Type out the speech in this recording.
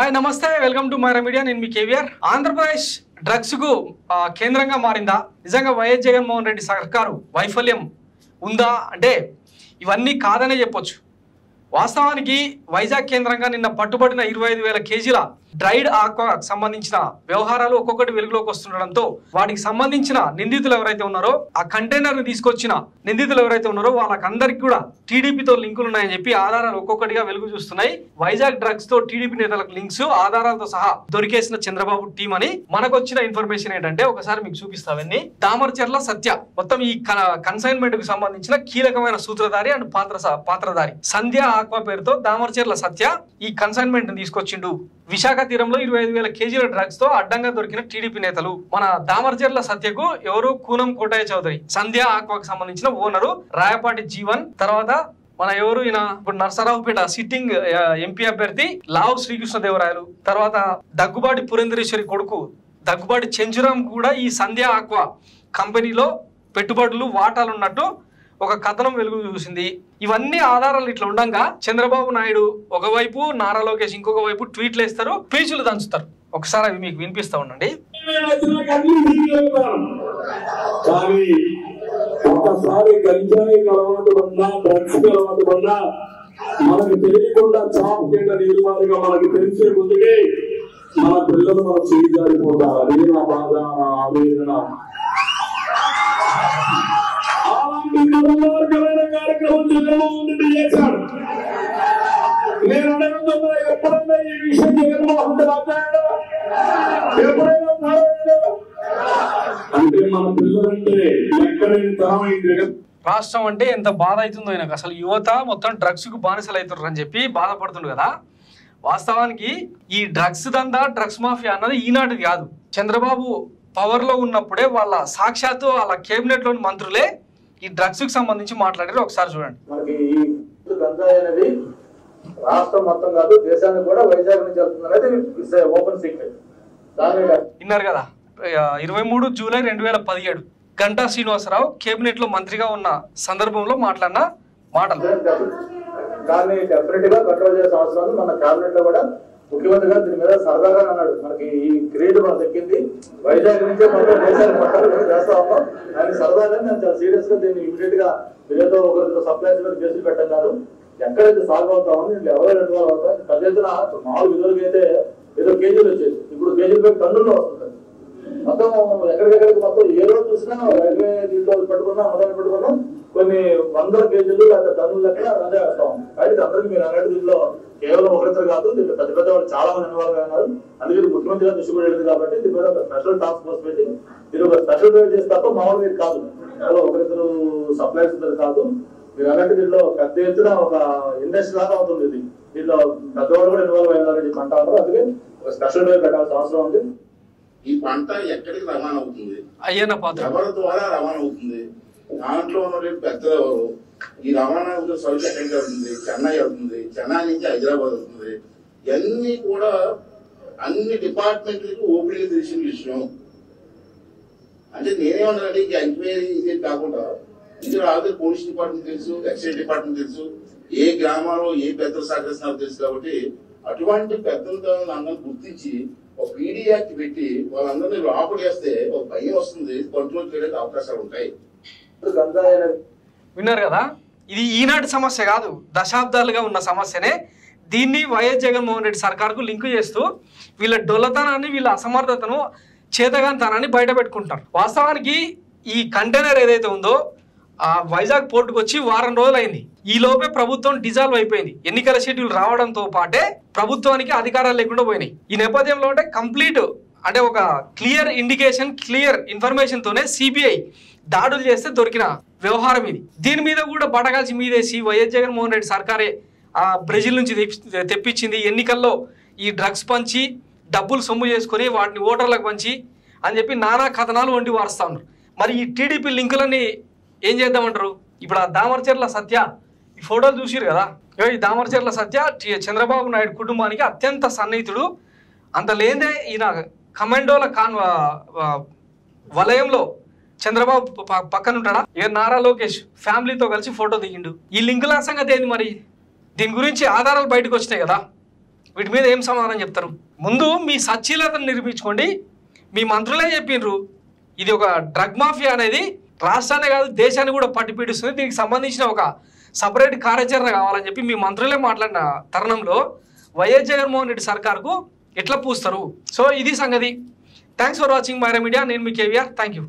Hi నమస్తే welcome to Myra media నేను మీ కేవీఆర్ ఆంధ్రప్రదేశ్ డ్రగ్స్ కు కేంద్రంగా మారిందా నిజంగా వైఎస్ జగన్మోహన్ రెడ్డి సర్కారు వైఫల్యం ఉందా అంటే ఇవన్నీ కాదనే చెప్పొచ్చు వాస్తవానికి వైజాగ్ కేంద్రంగా నిన్న పట్టుబడిన 25,000 కేజీల డ్రైడ్ ఆక్వా సంబంధించిన వ్యవహారాలు ఒక్కొక్కటి వెలుగులోకి వస్తుండడంతో వాటికి సంబంధించిన నిందితులు ఎవరైతే ఉన్నారో ఆ కంటైనర్ ని తీసుకొచ్చిన నిందితులు ఎవరైతే ఉన్నారో వాళ్ళకందరికి కూడా టీడీపీతో లింకులు ఉన్నాయని చెప్పి ఆధారాలు ఒక్కొక్కటిగా వెలుగు చూస్తున్నాయి వైజాగ్ డ్రగ్స్ తో టీడీపీ నేతలకు లింక్స్ ఆధారాలతో సహా దొరికేసిన చంద్రబాబు టీం అని మనకు వచ్చిన ఇన్ఫర్మేషన్ ఏంటంటే ఒకసారి మీకు చూపిస్తావన్నీ దామర్చర్ల సత్య మొత్తం ఈ కన్సైన్మెంట్ కు సంబంధించిన కీలకమైన సూత్రధారి అండ్ పాత్రధారి సంధ్య ఆక్వా పేరుతో దామర్చర్ల సత్య ఈ కన్సైన్మెంట్ ని తీసుకొచ్చిండు విశాఖ తీరంలో 25,000 కేజీల డ్రగ్స్ తో అడ్డంగా దొరికిన టీడీపీ నేతలు మన దామర్చర్ల సత్యకు ఎవరు కూనం కోటయ్య చౌదరి సంధ్య ఆక్వాకు సంబంధించిన ఓనరు రాయపాటి జీవన్ తర్వాత మన ఎవరు ఈయన ఇప్పుడు నర్సరావుపేట సిట్టింగ్ ఎంపీ అభ్యర్థి లావు శ్రీకృష్ణదేవరాయలు తర్వాత దగ్గుబాటి పురేంద్రేశ్వరి కొడుకు దగ్గుబాటి చెంచురాం కూడా ఈ సంధ్య ఆక్వా కంపెనీలో పెట్టుబడులు వాటాలు ఉన్నట్టు ఒక కథనం వెలుగు చూసింది ఇవన్నీ ఆధారాలు ఇట్లా ఉండగా చంద్రబాబు నాయుడు ఒకవైపు నారా లోకేష్ ఇంకొక వైపు ట్వీట్లు వేస్తారు పీచులు దంచుతారు ఒకసారి అవి మీకు వినిపిస్తా ఉండండి ఒకసారి గంజాయి అలవాటు పడినా డ్రగ్స్ అలవాటు పడినా మనకు తెలియకుండా చాప్ కింద నిర్మాణంగా మనకు తెలిసే ముందుకే మన పిల్లలు మనం చేయాలిపోతారు అదే నా బాధ నా ఆవేదన దుర్మార్గమైన కార్యక్రమం జగన్మోహన్ రెడ్డి చేశాడు నేను అడగకుండా ఎప్పుడైనా ఈ విషయం జగన్మోహన్ రెడ్డి మాట్లాడాడు ఎప్పుడైనా మాట్లాడాడు అంటే మన పిల్లలంటే ఎక్కడైనా తరమైన జగన్ రాష్ట్రం అంటే ఎంత బాధ అవుతుందో ఆయనకు అసలు యువత మొత్తం డ్రగ్స్ కు బానిసలు అవుతారు అని చెప్పి బాధపడుతుండు కదా వాస్తవానికి ఈ డ్రగ్స్ దందా డ్రగ్స్ మాఫియా అన్నది ఈనాటిది కాదు చంద్రబాబు పవర్ లో ఉన్నప్పుడే వాళ్ళ సాక్షాత్తు వాళ్ళ కేబినెట్ లోని మంత్రులే ఈ డ్రగ్స్ కి సంబంధించి మాట్లాడారు ఒకసారి చూడండి మనకి ఈ గంజాయి అనేది రాష్ట్రం మొత్తం కాదు దేశానికి కూడా వైజాగ్ నుంచి వెళ్తుంది అనేది ఓపెన్ సీక్రెట్ విన్నారు కదా 23 జూలై 2017 గంటా శ్రీనివాసరావు కేబినెట్ లో మంత్రిగా ఉన్న సందర్భంలో మాట్లాడిన మాటలు దాన్ని డెఫినెట్ గా కంట్రోల్ చేసే అవసరం ఉంది మన కేబినెట్ లో కూడా ముఖ్యమంత్రి గారు దీని మీద సరదాగా అన్నాడు మనకి ఈ క్రెడిట్ మనం దక్కింది వైజాగ్ నుంచే మొత్తం దేశాలు మొత్తం చేస్తా ఉన్నాం దాన్ని సరదాగా నేను చాలా సీరియస్ గా దీన్ని ఇమీడియట్ గా ఏదో ఒకరితో సప్లైస్ మీద కేసులు పెట్టడం కాదు ఎక్కడైతే సాల్వ్ అవుతామో దీంట్లో ఎవరు ఇన్వాల్వ్ అవుతారు పెద్ద ఎత్తున 4 విధులకి అయితే ఏదో కేజీలు వచ్చేది ఇప్పుడు కేజీలు పెట్టి టన్నుల్లో వస్తుంది మొత్తం ఎక్కడికెక్కడికి మొత్తం ఏ రోజు చూసినా రైల్వే దీంట్లో పెట్టుకున్నా మొదలు పెట్టుకున్నా కొన్ని 100 కేజీలు లేదా టన్నుల లెక్క అదే వేస్తాం అయితే అందరికీ మీరు అన్నట్టు దీంట్లో కేవలం ఒకరిద్దరు కాదు దీంట్లో పెద్ద పెద్ద వాళ్ళు చాలా మంది ఇన్వాల్వ్ అయినారు అందుకే ముఖ్యమంత్రి గారు దృష్టి పెట్టింది కాబట్టి దీని మీద ఒక స్పెషల్ టాస్క్ ఫోర్స్ పెట్టి మీరు ఒక స్పెషల్ డ్రైవ్ చేసి తప్ప మామూలుగా ఇది కాదు ఒకరిద్దరు సప్లైస్ ఇద్దరు కాదు మీరు అన్నట్టు దీంట్లో పెద్ద ఎత్తున ఒక ఇండస్ట్రీ లాగా అవుతుంది ఇది దీంట్లో పెద్దవాళ్ళు కూడా ఇన్వాల్వ్ అయ్యారని చెప్పి అంటారు అందుకే ఒక స్పెషల్ డ్రైవ్ పెట్టాల్సిన అవసరం ఉంది ఈ పంట ఎక్కడికి రవాణా అవుతుంది అయ్యన్న పాత్ర ఎవరి ద్వారా రవాణా అవుతుంది దాంట్లో ఉన్న పెద్దలు ఎవరు ఈ రవాణా సౌకర్యం ఎక్కడికి వెళ్తుంది చెన్నై వెళ్తుంది చెన్నై నుంచి హైదరాబాద్ అవుతుంది ఇవన్నీ కూడా అన్ని డిపార్ట్మెంట్లకు ఓపెన్గా తెలిసిన విషయం అంటే నేనేమన్నానంటే ఈ ఎంక్వైరీ ఇది కాకుండా ఇది రాదు పోలీస్ డిపార్ట్మెంట్ తెలుసు ఎక్సైజ్ డిపార్ట్మెంట్ తెలుసు ఏ గ్రామాల్లో ఏ పెద్దలు సహకరిస్తున్నారో తెలుసు కాబట్టి అటువంటి పెద్దలతో అందరూ గుర్తించి ఒక పీడీ యాక్ట్ పెట్టి వాళ్ళందరినీ లోపల చేస్తే ఒక భయం వస్తుంది కంట్రోల్ చేయడానికి అవకాశాలు ఉంటాయి విన్నారు కదా ఇది ఈనాటి సమస్య కాదు దశాబ్దాలుగా ఉన్న సమస్యనే దీన్ని వైఎస్ జగన్మోహన్ రెడ్డి సర్కార్కు లింకు చేస్తూ వీళ్ళ డొల్లతనాన్ని వీళ్ళ అసమర్థతను చేతగాంతనాన్ని బయట పెట్టుకుంటారు వాస్తవానికి ఈ కంటైనర్ ఏదైతే ఉందో ఆ వైజాగ్ పోర్టుకు వచ్చి వారం రోజులు అయింది ఈ లోపే ప్రభుత్వం డిజాల్వ్ అయిపోయింది ఎన్నికల షెడ్యూల్ రావడంతో పాటే ప్రభుత్వానికి అధికారాలు లేకుండా పోయినాయి ఈ నేపథ్యంలో అంటే కంప్లీట్ అంటే ఒక క్లియర్ ఇండికేషన్ క్లియర్ ఇన్ఫర్మేషన్ తోనే సిబిఐ దాడులు చేస్తే దొరికిన వ్యవహారం ఇది దీని మీద కూడా బటగాల్చి మీదేసి వైఎస్ జగన్మోహన్ రెడ్డి సర్కారే ఆ బ్రెజిల్ నుంచి తెప్పించింది ఎన్నికల్లో ఈ డ్రగ్స్ పంచి డబ్బులు సొమ్ము చేసుకొని వాటిని ఓటర్లకు పంచి అని చెప్పి నానా కథనాలు వంటి వారుస్తా ఉన్నారు మరి ఈ టీడీపీ లింకులని ఏం చేద్దామంటారు ఇప్పుడు ఆ దామర్చర్ల సత్య ఈ ఫోటోలు చూసిరు కదా ఈ దామర్చర్ల సత్య చంద్రబాబు నాయుడు కుటుంబానికి అత్యంత సన్నిహితుడు అంత లేదే ఈయన కమాండోల వలయంలో చంద్రబాబు పక్కన ఉంటాడా ఇక నారా లోకేష్ ఫ్యామిలీతో కలిసి ఫోటో దిగిండు ఈ లింకుల సంగతి ఏంది మరి దీని గురించి ఆధారాలు బయటకు వచ్చినాయి కదా వీటి మీద ఏం సమాధానం చెప్తారు? ముందు మీ సచ్చీలతను నిరూపించుకోండి. మీ మంత్రులే చెప్పిండ్రు ఇది ఒక డ్రగ్ మాఫియా అనేది రాష్ట్రాన్ని కాదు దేశాన్ని కూడా పట్టిపీడిస్తుంది, దీనికి సంబంధించిన ఒక సపరేట్ కార్యాచరణ కావాలని చెప్పి మీ మంత్రులే మాట్లాడిన తరుణంలో వైఎస్ జగన్మోహన్ రెడ్డి సర్కార్కు ఎట్లా పూస్తారు? సో ఇది సంగతి. Thanks for watching Myra media. నేను మీ కేవీఆర్. Thank you.